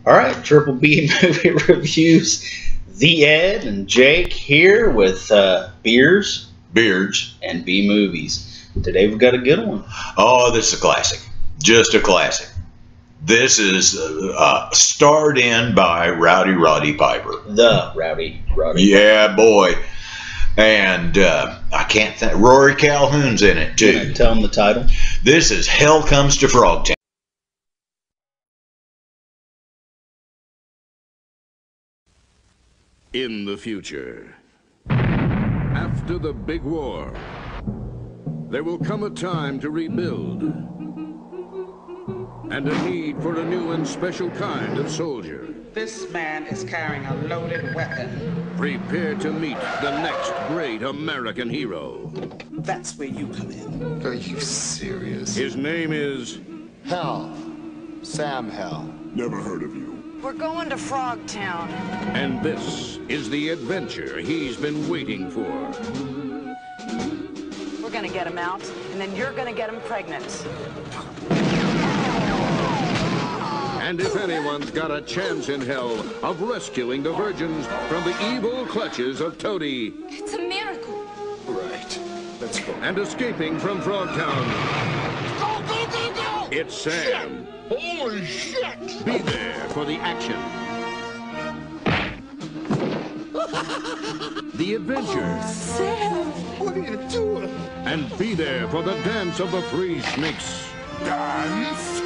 All right, Triple B Movie Reviews. The Ed and Jake here with Beers, and B Movies. Today we've got a good one. Oh, this is a classic. Just a classic. This is starred in by Rowdy Roddy Piper. The Rowdy Roddy. Yeah, boy. And I can't think. Rory Calhoun's in it too. Can I tell him the title? This is Hell Comes to Frogtown. In the future, after the big war, there will come a time to rebuild and a need for a new and special kind of soldier. This man is carrying a loaded weapon. Prepare to meet the next great American hero. That's where you come in. Are you serious? His name is Hell. Sam Hell. Never heard of you. We're going to Frogtown. And this is the adventure he's been waiting for. We're gonna get him out, and then you're gonna get him pregnant. And if anyone's got a chance in hell of rescuing the virgins from the evil clutches of Toady. It's a miracle. Right. Let's go. And escaping from Frogtown. Go, go, go, go! It's Sam. Holy shit! Be there for the action. The adventure. Sam! What are you doing? And be there for the dance of the three snakes. Dance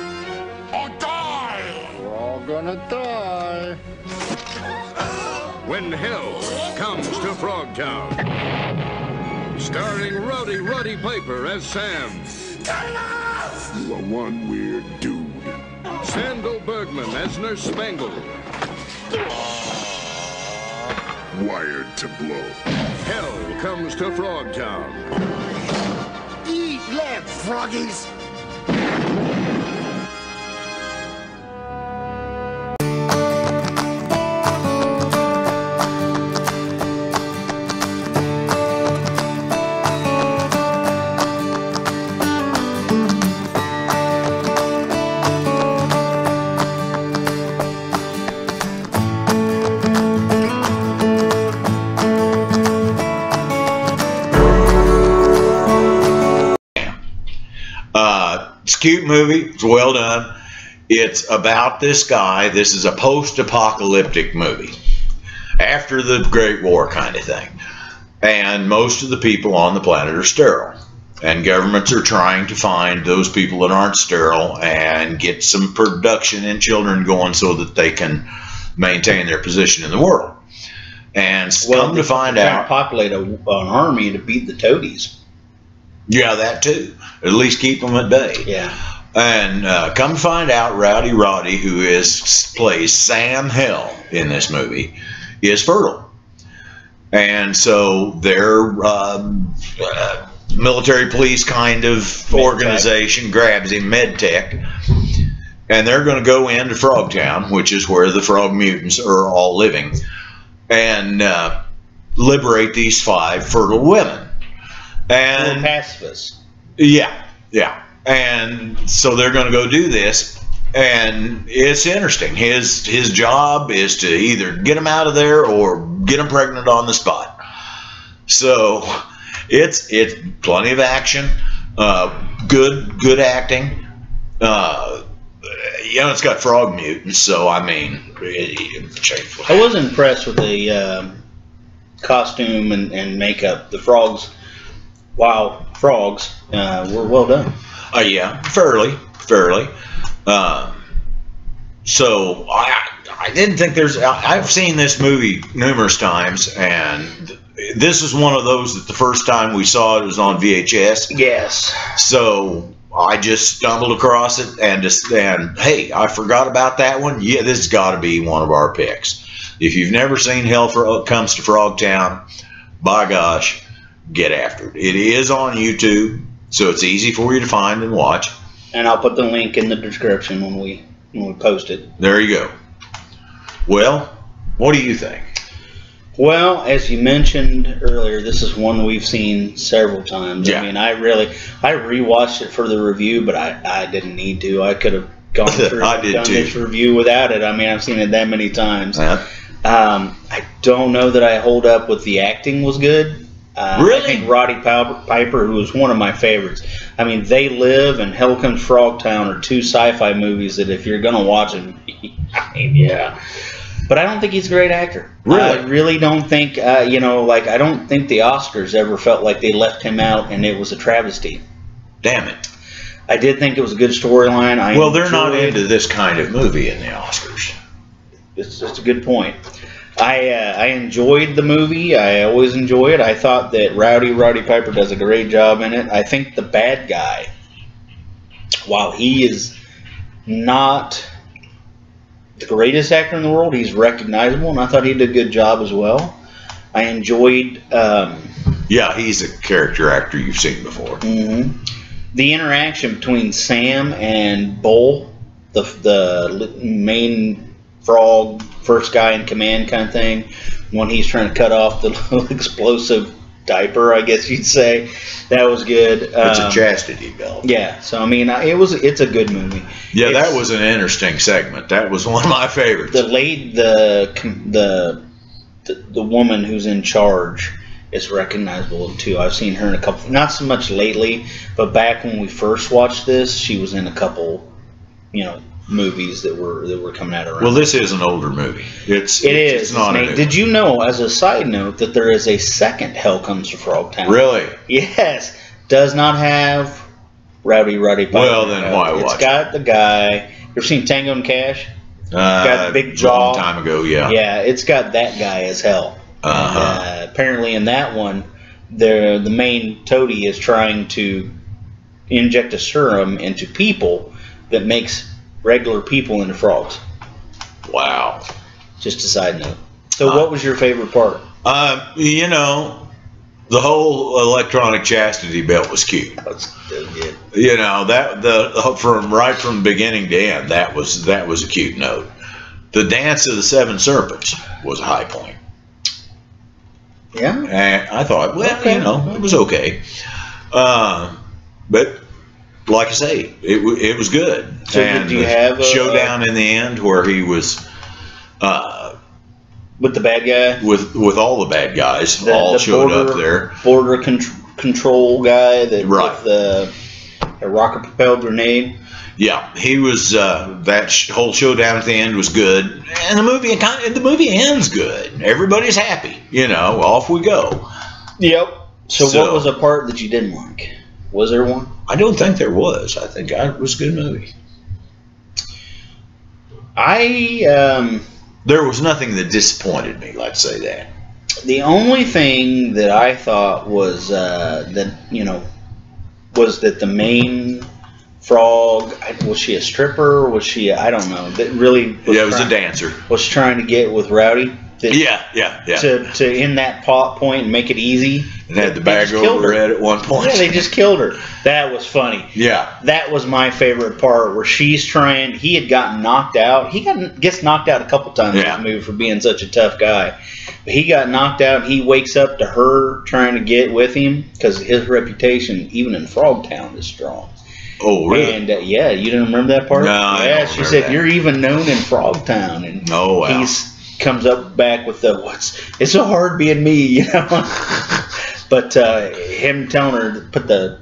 or die! We're all gonna die. When hell comes to Frogtown. Starring Rowdy Roddy Piper as Sam. You are one weird dude. Sandal Bergman as Nurse Spangle. Wired to blow. Hell comes to Frogtown. Eat lead, froggies! It's a cute movie. It's well done. It's about this guy. This is a post-apocalyptic movie. After the Great War kind of thing. And most of the people on the planet are sterile. And governments are trying to find those people that aren't sterile and get some production in children going so that they can maintain their position in the world. And come to find out, populate an army to beat the toadies. Yeah, that too. At least keep them at bay. Yeah. And come to find out, Rowdy Roddy, who plays Sam Hell in this movie, is fertile. And so their military police kind of organization grabs him, MedTech, and they're going to go into Frogtown, which is where the frog mutants are all living, and liberate these 5 fertile women. And pacifists. Yeah. And so they're going to go do this, and it's interesting. His job is to either get them out of there or get them pregnant on the spot. So it's plenty of action, good acting. It's got frog mutants, so I mean, I was impressed with the costume and makeup. The frogs. Wow, frogs were well done. Yeah, fairly. So I didn't think I've seen this movie numerous times, and this is one of those that the first time we saw it was on VHS. Yes. So I just stumbled across it and hey, I forgot about that one. Yeah, this has got to be one of our picks. If you've never seen Hell Comes to Frogtown, by gosh, get after it. It is on YouTube, so it's easy for you to find and watch. And I'll put the link in the description when we post it. There you go. Well, what do you think? Well, as you mentioned earlier, this is one we've seen several times. Yeah. I mean, I rewatched it for the review, but I didn't need to. I could have gone through I did done too. this review without it. I mean, I've seen it that many times. Yeah. I don't know that I hold up with the acting was good. Really? I think Roddy Piper, who was one of my favorites. I mean, They Live and Hell Comes Frogtown are two sci-fi movies that if you're going to watch them, I mean, yeah. But I don't think he's a great actor. Really? I really don't think, I don't think the Oscars ever felt like they left him out and it was a travesty. Damn it. I did think it was a good storyline. Well, they're not into this kind of movie in the Oscars. It's a good point. I enjoyed the movie. I always enjoy it. I thought that Roddy Piper does a great job in it. I think the bad guy, while he is not the greatest actor in the world, he's recognizable, and I thought he did a good job as well. I enjoyed... yeah, he's a character actor you've seen before. Mm-hmm. The interaction between Sam and Bull, the main frog, first guy in command kind of thing, when he's trying to cut off the little explosive diaper, I guess you'd say, that was good. It's a chastity belt. Yeah, so I mean, it's a good movie. Yeah, that was an interesting segment. That was one of my favorites. The woman who's in charge is recognizable too. I've seen her in a couple, not so much lately, but back when we first watched this, she was in a couple, movies that were coming out around. Well, this is an older movie. It's not a new Did you know, as a side note, that there is a second Hell Comes to Frogtown? Really? Yes. Does not have Roddy Piper. Well, then why watch it? It's got the guy. You ever seen Tango and Cash? Got the big jaw. A long time ago, yeah. Yeah, it's got that guy as hell. Apparently in that one, the main toady is trying to inject a serum into people that makes regular people into frogs. Wow. Just a side note. So what was your favorite part? The whole electronic chastity belt was cute. That's good. From beginning to end, that was a cute note. The Dance of the Seven Serpents was a high point. Yeah. And I thought, it was okay. But like I say, it was good. So and did you have a showdown in the end where he was with the bad guy? With all the bad guys all showed up there. Border control guy that right. with a rocket propelled grenade. Yeah, he was. That whole showdown at the end was good, and the movie ends good. Everybody's happy. Off we go. Yep. So what was a part that you didn't like? Was there one? I don't think there was. I think it was a good movie. There was nothing that disappointed me. Let's say that. The only thing that I thought was was that the main frog, was she a stripper? Or was she? I don't know. That really. It was a dancer. Was trying to get with Rowdy. Yeah. To end that point and make it easy. And had the bag over her head at one point. Yeah, they just killed her. That was funny. Yeah. That was my favorite part, where she's trying. He had gotten knocked out. He gets knocked out a couple times in this movie for being such a tough guy. But he got knocked out. He wakes up to her trying to get with him because his reputation, even in Frogtown, is strong. Oh, really? And you didn't remember that part? No, yeah, she said, "You're even known in Frogtown." And oh, wow. Comes up back with it's so hard being me, But him telling her to put the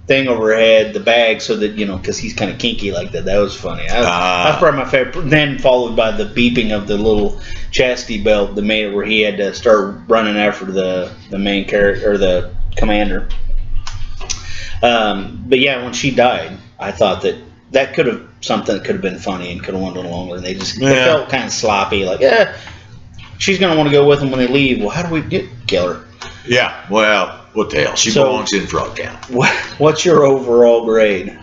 thing over her head, the bag, so that, because he's kind of kinky like that. That was funny. That's probably my favorite. Then followed by the beeping of the little chastity belt that made it where he had to start running after the main character, or the commander. But yeah, when she died, I thought that could have something that could have been funny and could have went a little longer. They felt kind of sloppy, like, she's going to want to go with them when they leave. Well, how do we kill her? Yeah, well, what the hell? She belongs in Frogtown. What's your overall grade?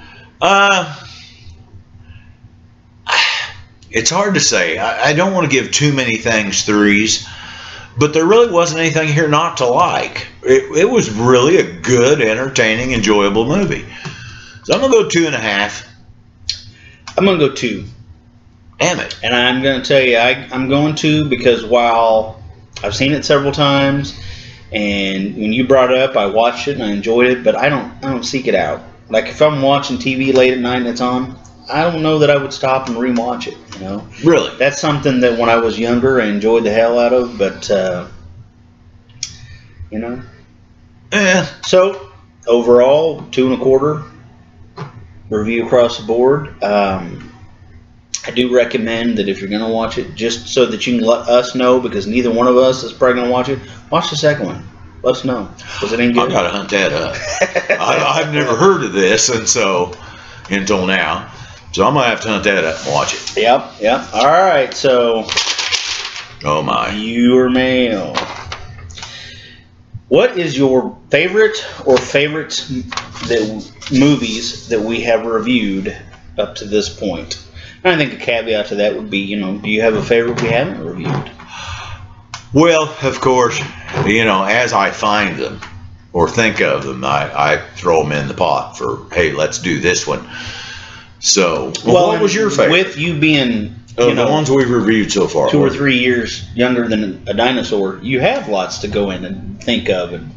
It's hard to say. I don't want to give too many things 3s, but there really wasn't anything here not to like. It was really a good, entertaining, enjoyable movie. So I'm going to go 2.5. I'm going to go 2. Damn it. And I'm going to tell you, I'm going 2 because while I've seen it several times, and when you brought it up, I watched it and I enjoyed it, but I don't seek it out. Like if I'm watching TV late at night and it's on, I don't know that I would stop and rewatch it. You know, Really? that's something that when I was younger I enjoyed the hell out of. But you know, Yeah. so overall 2.25 review across the board. I do recommend that if you're going to watch it, just so that you can let us know, because neither one of us is probably going to watch it, watch the second one. Let us know. Was it any good? I've got to hunt that up. I've never heard of this, and so until now, so I'm gonna have to hunt that up and watch it. Yep. All right, so Oh my! your mail. What is your favorite or favorites movies that we have reviewed up to this point? And I think a caveat to that would be, you know, do you have a favorite we haven't reviewed? Well, of course, you know, as I find them or think of them, I throw them in the pot for, hey, let's do this one. So, what was your favorite? With you being, the ones we've reviewed so far, 2 or 3 years younger than a dinosaur, you have lots to go in and think of. And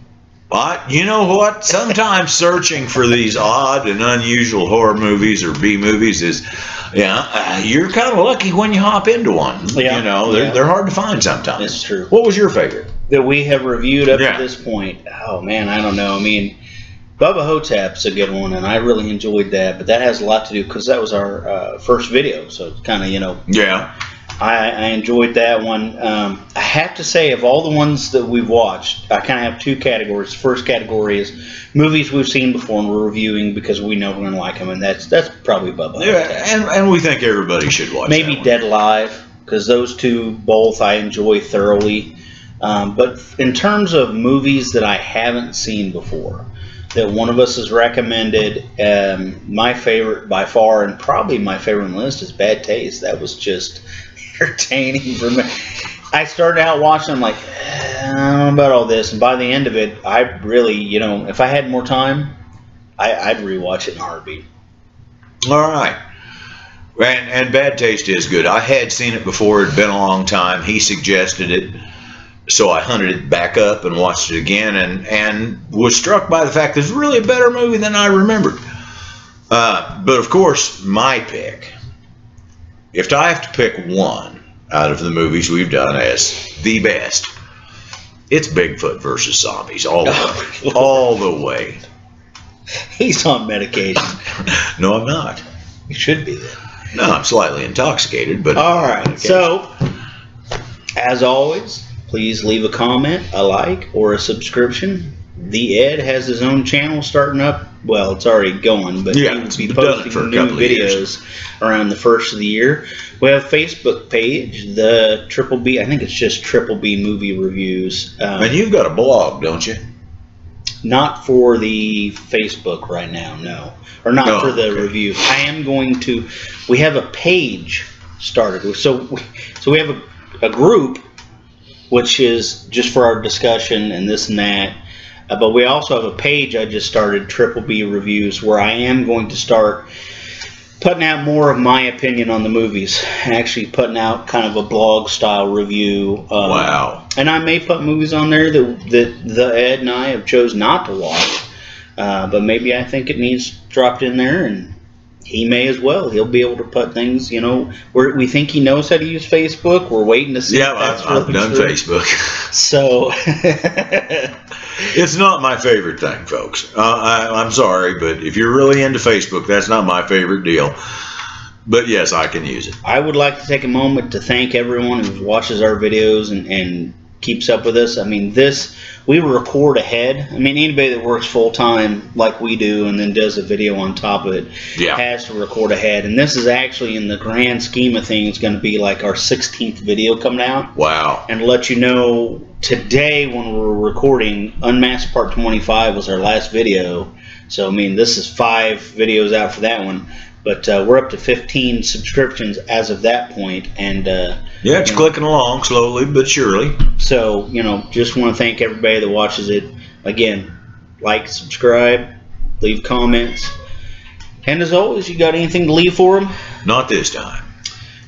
you know what? Sometimes searching for these odd and unusual horror movies or B movies is, you're kind of lucky when you hop into one. Yeah. You know, they're hard to find sometimes. It's true. What was your favorite? That we have reviewed up Yeah. to this point? Oh man, I don't know. I mean, Bubba Hotep's a good one, and I really enjoyed that. But that has a lot to do because that was our first video, so it's kind of, you know. Yeah. I enjoyed that one. I have to say, of all the ones that we've watched, I kind of have 2 categories. The first category is movies we've seen before and we're reviewing because we know we're going to like them, and that's probably Bubba. Yeah, and we think everybody should watch Maybe that one. Dead Alive, because those 2 both I enjoy thoroughly. But in terms of movies that I haven't seen before, that one of us has recommended, my favorite by far, and probably my favorite on the list, is Bad Taste. That was just entertaining for me. I started out watching, I'm like, I don't know about all this, and by the end of it, I really, you know, if I had more time, I'd rewatch it in a heartbeat. All right. And Bad Taste is good. I had seen it before. It had been a long time. He suggested it. So I hunted it back up and watched it again and was struck by the fact that it's really a better movie than I remembered. But of course, my pick, if I have to pick one out of the movies we've done as the best, it's Bigfoot versus Zombies all the way. All the way. He's on medication. No, I'm not. He should be then. No, I'm slightly intoxicated, but... All right. So, as always, please leave a comment, a like, or a subscription. The Ed has his own channel starting up. Well, it's already going, but Yeah, he will it's be been done posting for a new couple of years. videos around the first of the year. We have a Facebook page, the Triple B. I think it's just Triple B Movie Reviews. And you've got a blog, don't you? Not for the Facebook right now, no. Or not Oh, for the okay. review. I am going to. We have a page started. So we have a group, which is just for our discussion and this and that. But we also have a page I just started, Triple B Reviews, where I am going to start putting out more of my opinion on the movies. Actually putting out kind of a blog style review. Wow. And I may put movies on there that the Ed and I have chose not to watch. But maybe I think it needs dropped in there, and he may as well. He'll be able to put things, you know, where we think he knows how to use Facebook. We're waiting to see. Yeah, if that's I've really done true. Facebook. So It's not my favorite thing, folks. I'm sorry, but if you're really into Facebook, that's not my favorite deal. But yes, I can use it. I would like to take a moment to thank everyone who watches our videos and keeps up with us. I mean, we record ahead. I mean, anybody that works full time like we do and then does a video on top of it has to record ahead. And this is actually, in the grand scheme of things, going to be like our 16th video coming out. Wow. And to let you know, today when we're recording, Unmasked Part 25 was our last video. So, I mean, this is 5 videos out for that one. But we're up to 15 subscriptions as of that point. And Yeah, it's clicking along slowly but surely. so, you know, just want to thank everybody that watches it. Again, like, subscribe, leave comments. And as always, you got anything to leave for them? Not this time.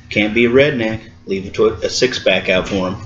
Can't be a redneck. Leave a 6-pack out for them.